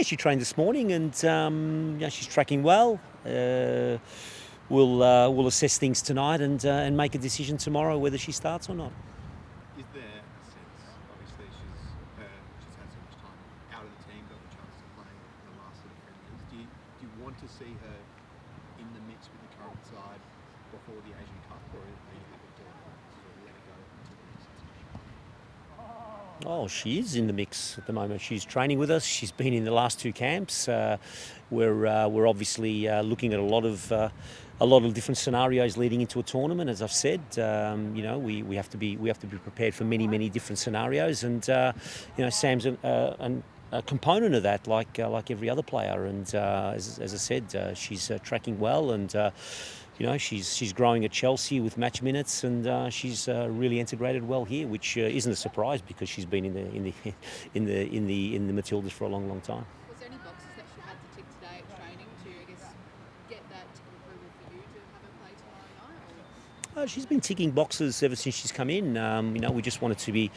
Yeah, she trained this morning, and she's tracking well. We'll assess things tonight and make a decision tomorrow whether she starts or not. Is there a sense, obviously she's had so much time out of the team, got the chance to play the last sort of friendlies. Do you want to see her in the mix with the current side before the Asian Cup, or are you happy to sort of let it go until the next situation? Oh, she is in the mix at the moment. She's training with us. She's been in the last two camps. We're obviously looking at a lot of different scenarios leading into a tournament. As I've said, we have to be prepared for many different scenarios, and Sam's a component of that, like every other player. And as I said, she's tracking well, and she's growing at Chelsea with match minutes, and she's really integrated well here, which isn't a surprise because she's been in the Matildas for a long time. Was there any boxes that she had to tick today at training to, I guess, get that tick approval for you to have her play tomorrow night? Or? She's been ticking boxes ever since she's come in. We just want it to be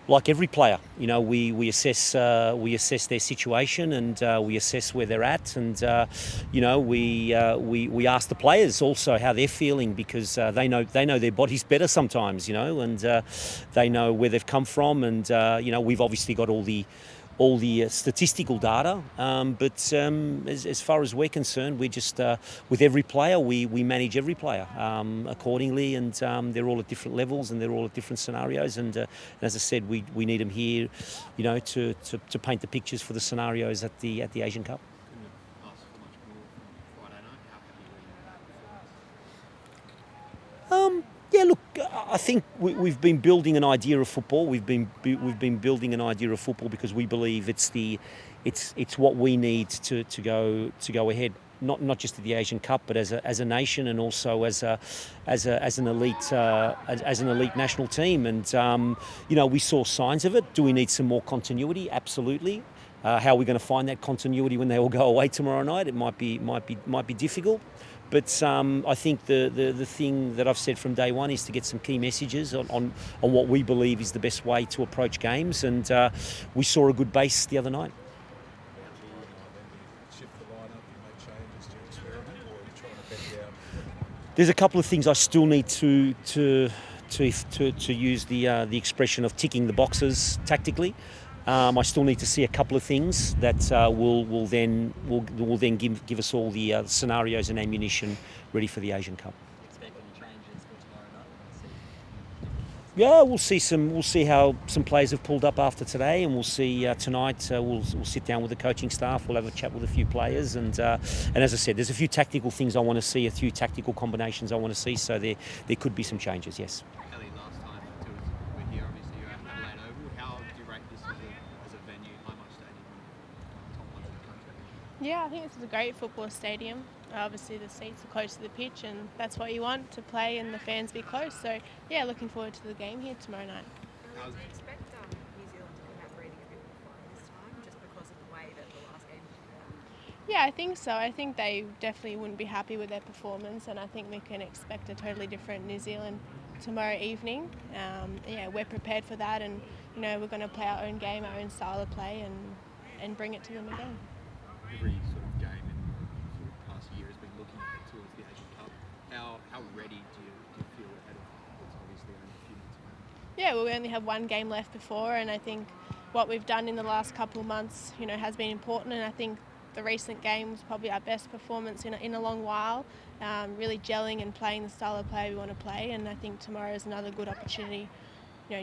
like every player. We assess their situation, and we assess where they're at, and we ask the players also how they're feeling, because they know their bodies better sometimes, and they know where they've come from, and we've obviously got all the statistical data, but as far as we're concerned, we just with every player we manage every player accordingly, and they're all at different levels and they're all at different scenarios, and as I said, we need them here, to paint the pictures for the scenarios at the Asian Cup. Couldn't have asked for much more Friday night. How happy were you with that performance? Yeah, look, I think we've been building an idea of football. We've been building an idea of football because we believe it's what we need to go ahead. Not just at the Asian Cup, but as a nation, and also as an elite national team. And we saw signs of it. Do we need some more continuity? Absolutely. How are we going to find that continuity when they all go away tomorrow night? It might be difficult. But I think the thing that I've said from day one is to get some key messages on what we believe is the best way to approach games, and we saw a good base the other night. There's a couple of things I still need to use the expression of ticking the boxes tactically. I still need to see a couple of things that will then give us all the scenarios and ammunition ready for the Asian Cup. Expect any changes for tomorrow night? Yeah, we'll see how some players have pulled up after today, and we'll see tonight. We'll sit down with the coaching staff. We'll have a chat with a few players, and as I said, there's a few tactical things I want to see, a few tactical combinations I want to see. So there could be some changes. Yes. Ellie, last time Matildas were here, obviously you're at Adelaide Oval. How do you rate this as a venue, High Stadium, top ones in the country? Yeah, I think this is a great football stadium. Obviously the seats are close to the pitch, and that's what you want, to play and the fans be close. So yeah, looking forward to the game here tomorrow night. I expect New Zealand to come out breathing a bit more fire this time, just because of the way that the last game went. Yeah, I think so. I think they definitely wouldn't be happy with their performance, and I think we can expect a totally different New Zealand tomorrow evening. We're prepared for that, and we're going to play our own game, our own style of play, and bring it to them again. Every sort of game in sort of past year has been looking towards the Asian Cup. How ready do you feel ahead of what's obviously only a few months away? Yeah, well, we only have one game left before, and I think what we've done in the last couple of months, has been important, and I think the recent game was probably our best performance in a long while, really gelling and playing the style of play we want to play, and I think tomorrow is another good opportunity,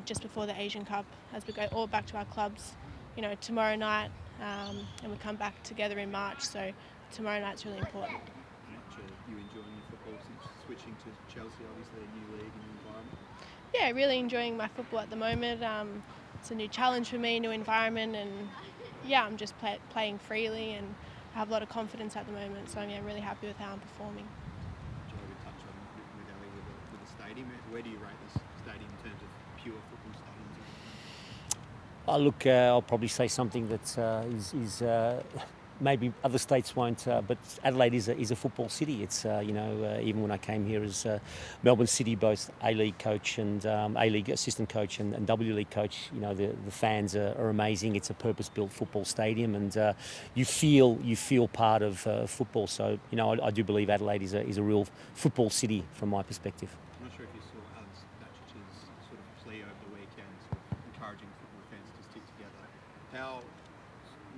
just before the Asian Cup, as we go all back to our clubs, tomorrow night, and we come back together in March, so tomorrow night's really important. How much are you enjoying your football since switching to Chelsea, obviously a new league and new environment? Yeah, really enjoying my football at the moment. It's a new challenge for me, new environment, and yeah, I'm just playing freely, and I have a lot of confidence at the moment, so I'm really happy with how I'm performing. Joe, we touched on with Ellie with the stadium. Where do you rate this stadium in terms of pure football stadiums? Look, I'll probably say something that is maybe other states won't, but Adelaide is a football city. It's even when I came here as Melbourne City, both A-League coach and A-League assistant coach and W League coach, the fans are amazing. It's a purpose-built football stadium, and you feel part of football. So I do believe Adelaide is a real football city from my perspective. I'm not sure if you saw Alex Natchic's sort of plea over the weekend, sort of encouraging football fans to stick together. How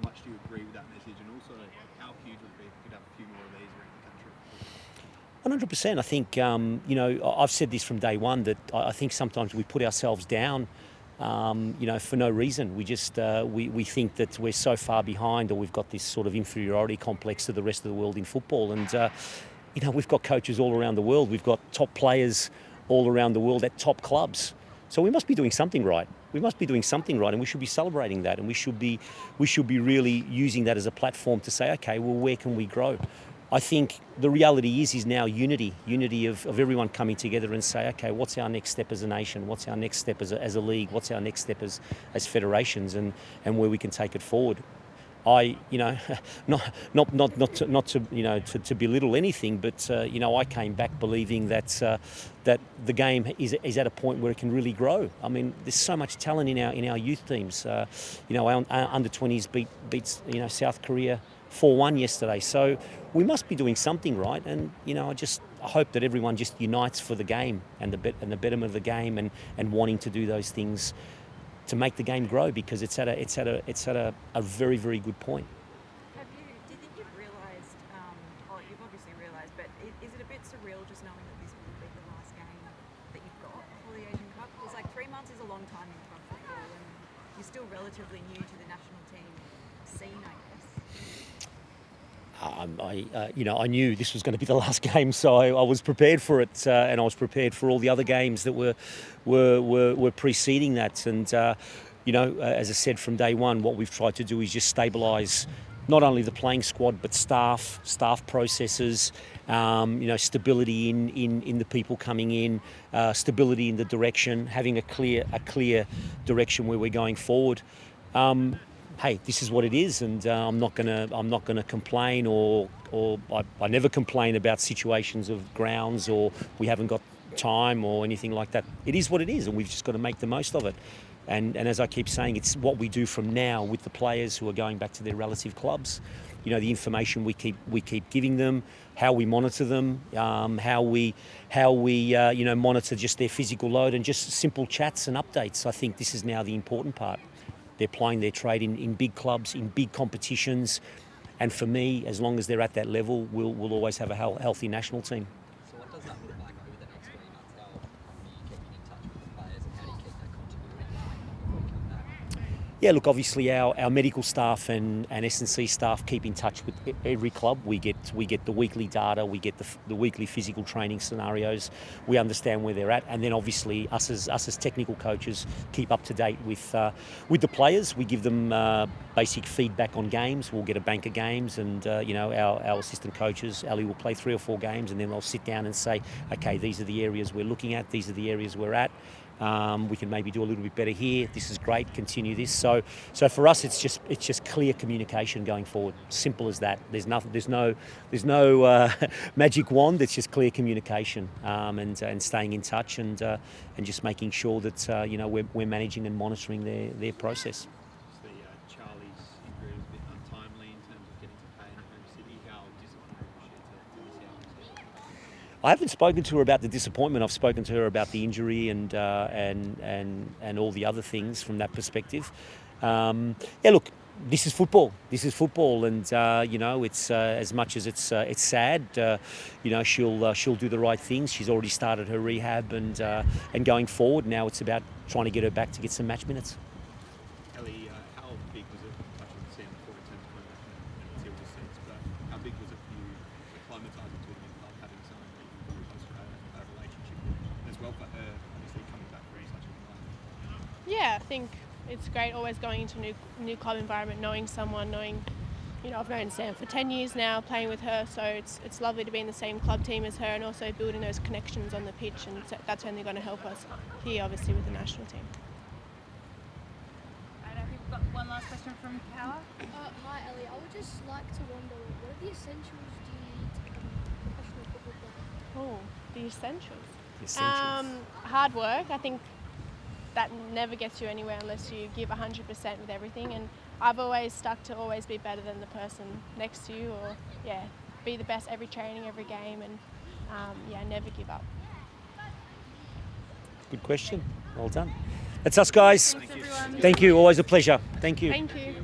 much do you agree with that message, and also how huge would it be if we could have a few more of these around the country? 100%. I think, I've said this from day one, that I think sometimes we put ourselves down, for no reason. We just, we think that we're so far behind, or we've got this sort of inferiority complex to the rest of the world in football. And, we've got coaches all around the world. We've got top players all around the world at top clubs. So we must be doing something right. We must be doing something right, and we should be celebrating that, and we should be really using that as a platform to say, okay, well, where can we grow? I think the reality is now unity of everyone coming together and say, okay, what's our next step as a nation? What's our next step as a league? What's our next step as federations, and where we can take it forward? I, not to belittle anything, but I came back believing that the game is at a point where it can really grow. I mean, there's so much talent in our youth teams. Our under 20s beats South Korea 4-1 yesterday. So we must be doing something right, and I hope that everyone just unites for the game and the betterment of the game, and wanting to do those things to make the game grow, because it's at a very, very good point. Do you think you've realised, you've obviously realised, but is it a bit surreal just knowing that this will be the last game that you've got before the Asian Cup? Because 3 months is a long time in club football, and you're still relatively new to the national team scene, I guess. I knew this was going to be the last game, so I was prepared for it, and I was prepared for all the other games that were preceding that. And as I said from day one, what we've tried to do is just stabilise not only the playing squad but staff processes, stability in the people coming in, stability in the direction, having a clear direction where we're going forward. Hey, this is what it is, and I'm not gonna complain, or I never complain about situations of grounds or we haven't got time or anything like that. It is what it is, and we've just got to make the most of it. And as I keep saying, it's what we do from now with the players who are going back to their relative clubs. The information we keep giving them, how we monitor them, how we monitor just their physical load, and just simple chats and updates. I think this is now the important part. They're playing their trade in big clubs, in big competitions, and for me, as long as they're at that level, we'll always have a healthy national team. So what does that look like over the next 3 months? How are you keeping in touch with the players, and how do you keep that continuity before you come back? Yeah, look, obviously our medical staff and S&C staff keep in touch with every club. We get the weekly data, we get the weekly physical training scenarios. We understand where they're at, and then obviously us as technical coaches keep up to date with the players. We give them basic feedback on games. We'll get a bank of games, and our assistant coaches, Ellie, will play 3 or 4 games, and then they'll sit down and say, okay, these are the areas we're looking at, these are the areas we're at. We can maybe do a little bit better here. This is great. Continue this. So for us, it's just clear communication going forward. Simple as that. There's no magic wand. It's just clear communication, and staying in touch, and just making sure that we're managing and monitoring their process. Obviously, Charlie's injury was a bit untimely in terms of getting to play in a home city. How disappointing was she to miss out on it? I haven't spoken to her about the disappointment. I've spoken to her about the injury and all the other things from that perspective. Look, this is football. This is football, and it's as much as it's sad. She'll do the right things. She's already started her rehab, and going forward now it's about trying to get her back to get some match minutes. Ellie, how big was it? I touched on Sam before in terms of going back and Matilda's sense, but how big was it for you acclimatising to a new club, having someone that you've got close to a relationship with, as well for her, obviously coming back for such a long time? Yeah, I think it's great always going into a new club environment, knowing someone, I've known Sam for 10 years now, playing with her, so it's lovely to be in the same club team as her, and also building those connections on the pitch, and that's only going to help us here, obviously, with the national team. I think we've got one last question question from Cal. Hi Ellie, I would just like to wonder, what are the essentials do you need to become a professional football player? Oh, the essentials. The essentials. Hard work. I think that never gets you anywhere unless you give 100% with everything. And I've always stuck to always be better than the person next to you, or be the best every training, every game, and never give up. Good question. Well done. That's us, guys. Thanks, everyone. Thank you. Always a pleasure. Thank you. Thank you.